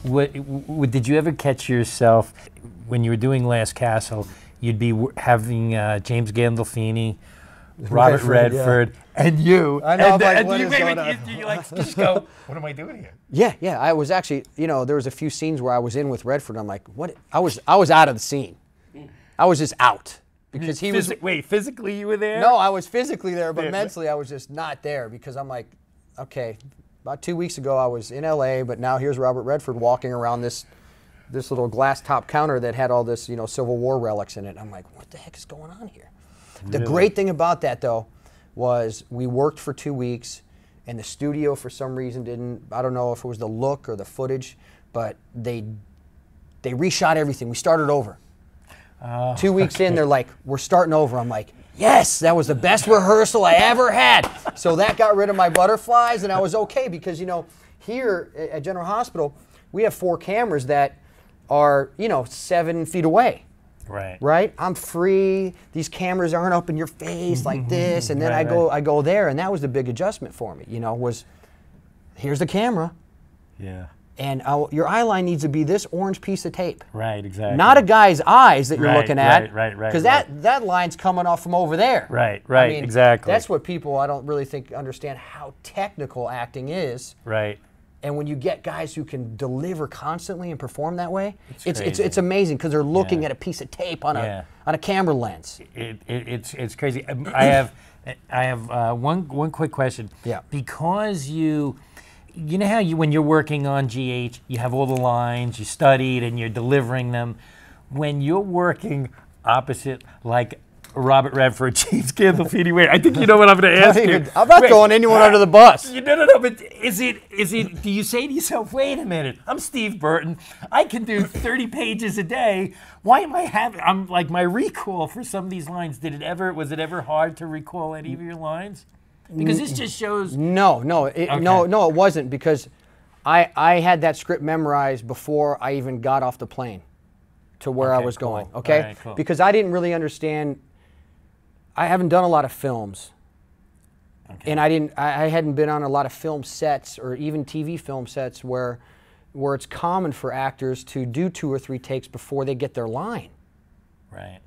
Did you ever catch yourself when you were doing Last Castle? You'd be having James Gandolfini, Robert Redford, and you. I know. You like just go, what am I doing here? Yeah. I was actually, there was a few scenes where I was in with Redford. I'm like, what? I was out of the scene. I was just out because he was. Wait, physically you were there? No, I was physically there, but mentally I was just not there because I'm like, okay. About 2 weeks ago I was in LA, but now here's Robert Redford walking around this little glass top counter that had all this, Civil War relics in it. I'm like, what the heck is going on here? Really? The great thing about that, though, was we worked for 2 weeks, and the studio, for some reason, didn't, I don't know if it was the look or the footage, but they reshot everything. We started over. 2 weeks in, they're like, we're starting over. I'm like, yes, that was the best rehearsal I ever had. So that got rid of my butterflies, and I was okay because, here at General Hospital, we have 4 cameras that are, 7 feet away. Right? I'm free. These cameras aren't up in your face like this. And then I go there, and that was the big adjustment for me, was here's the camera. Yeah. And your eye line needs to be this orange piece of tape. Right, exactly. Not a guy's eyes that you're looking at. Right. Because that line's coming off from over there. Right, I mean, exactly. That's what people, I don't really think, understand how technical acting is. Right. And when you get guys who can deliver constantly and perform that way, it's amazing because they're looking at a piece of tape on a camera lens. It's crazy. I have one quick question. Yeah. Because you know how when you're working on GH, you have all the lines, you studied, and you're delivering them. When you're working opposite, like Robert Redford, James Gandolfini. Wait, I think you know what I'm going to ask you. I'm not throwing anyone under the bus. No, but is it, do you say to yourself, wait a minute, I'm Steve Burton, I can do 30 pages a day, why am I'm like my recall for some of these lines, was it ever hard to recall any of your lines? Because this just shows. No, it wasn't because I had that script memorized before I even got off the plane to where I was going, okay? Right, cool. Because I didn't really understand. I haven't done a lot of films, and I hadn't been on a lot of film sets or even TV film sets where it's common for actors to do 2 or 3 takes before they get their line. Right.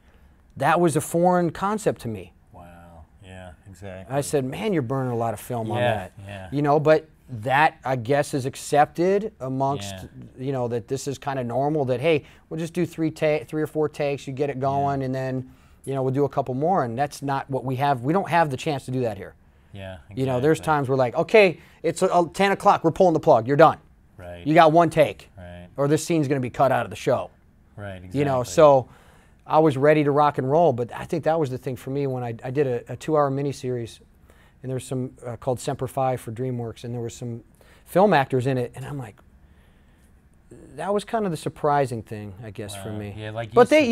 That was a foreign concept to me. Wow. Yeah. Exactly. I said, man, you're burning a lot of film on that. Yeah. But that I guess is accepted amongst that this is kind of normal. That hey, we'll just do 3 or 4 takes. You get it going, and then. We'll do a couple more, and that's not what we have. We don't have the chance to do that here. Yeah, exactly. There's times we're like, okay, it's 10 o'clock, we're pulling the plug, you're done. Right. You got 1 take. Right. Or this scene's going to be cut out of the show. Right, exactly. So I was ready to rock and roll, but I think that was the thing for me when I did a 2-hour miniseries, and there was some called Sempter Fi for DreamWorks, and there were some film actors in it, and I'm like, that was kind of the surprising thing, I guess, for me. Yeah, like but they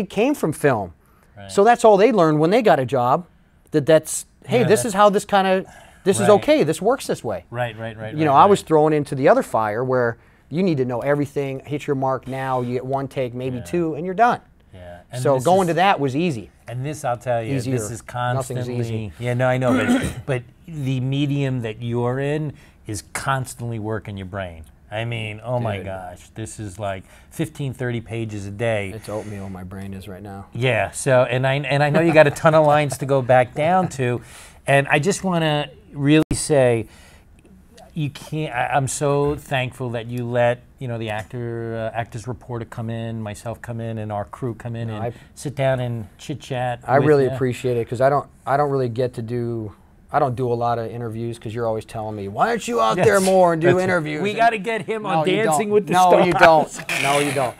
came from film, right. So that's all they learned when they got a job. This is how this is okay. This works this way. Right. I was thrown into the other fire where you need to know everything, hit your mark now. You get 1 take, maybe 2, and you're done. Yeah. And so going to that was easy. And this, I'll tell you, Easier. this is constantly. Nothing's easy. Yeah, no, I know, but the medium that you're in is constantly working your brain. I mean, oh my gosh, this is like 15, 30 pages a day. It's oatmeal my brain is right now. Yeah, so, and I know you got a ton of lines to go back down to, and I just want to really say, you can't, I'm so thankful that you let, the actors reporter come in, myself come in, and our crew come in and sit down and chit-chat. I really appreciate it, because I don't really get to do, I don't do a lot of interviews because you're always telling me, why aren't you out there more and do interviews? We got to get him on Dancing with the Stars. No, you don't. No, you don't.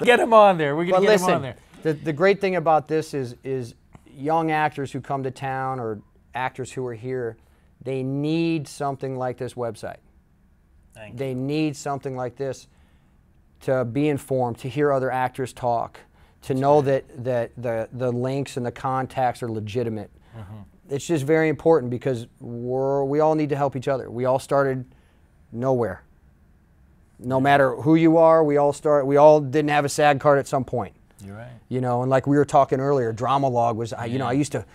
Get him on there. We're going to get him on there. The great thing about this is young actors who come to town or actors who are here, they need something like this website. They need something like this to be informed, to hear other actors talk, to know that the links and the contacts are legitimate. It's just very important because we all need to help each other. We all started nowhere. No matter who you are, we all didn't have a SAG card at some point. You're right. And like we were talking earlier, Dramalog was, I used to,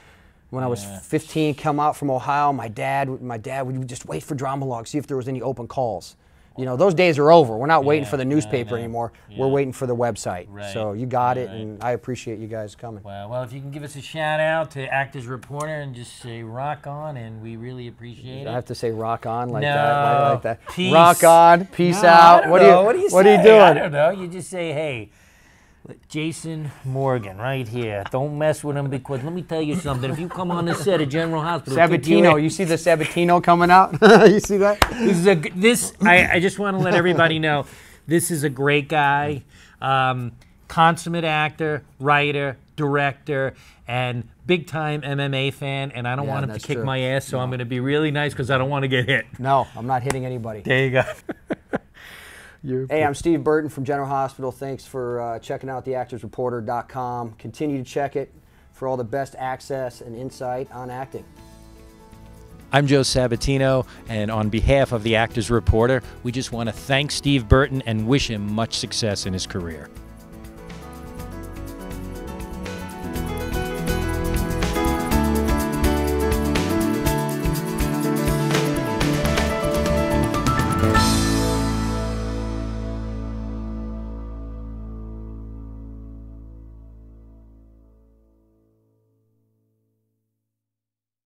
when I was 15, come out from Ohio, my dad would just wait for Dramalog, see if there was any open calls. You know, those days are over. We're not waiting Yeah, for the newspaper anymore. Yeah. We're waiting for the website. Right. So you got it, Right. and I appreciate you guys coming. Well, if you can give us a shout out to Actors Reporter and just say rock on, and we really appreciate it. I have to say rock on like No. that. Like that. Peace. Rock on, peace No, out. I What don't are know. you What are you What are you saying? I doing? don't know. You just say, hey, Jason Morgan, right here. Don't mess with him, because let me tell you something. If you come on the set of General Hospital, Sabatino, you see the Sabatino coming out? You see that? I just want to let everybody know, this is a great guy, consummate actor, writer, director, and big-time MMA fan, and I don't want him to that's kick true. my ass, so I'm going to be really nice because I don't want to get hit. No, I'm not hitting anybody. There you go. Hey, I'm Steve Burton from General Hospital. Thanks for checking out theactorsreporter.com. Continue to check it for all the best access and insight on acting. I'm Joe Sabatino, and on behalf of the Actors Reporter, we just want to thank Steve Burton and wish him much success in his career.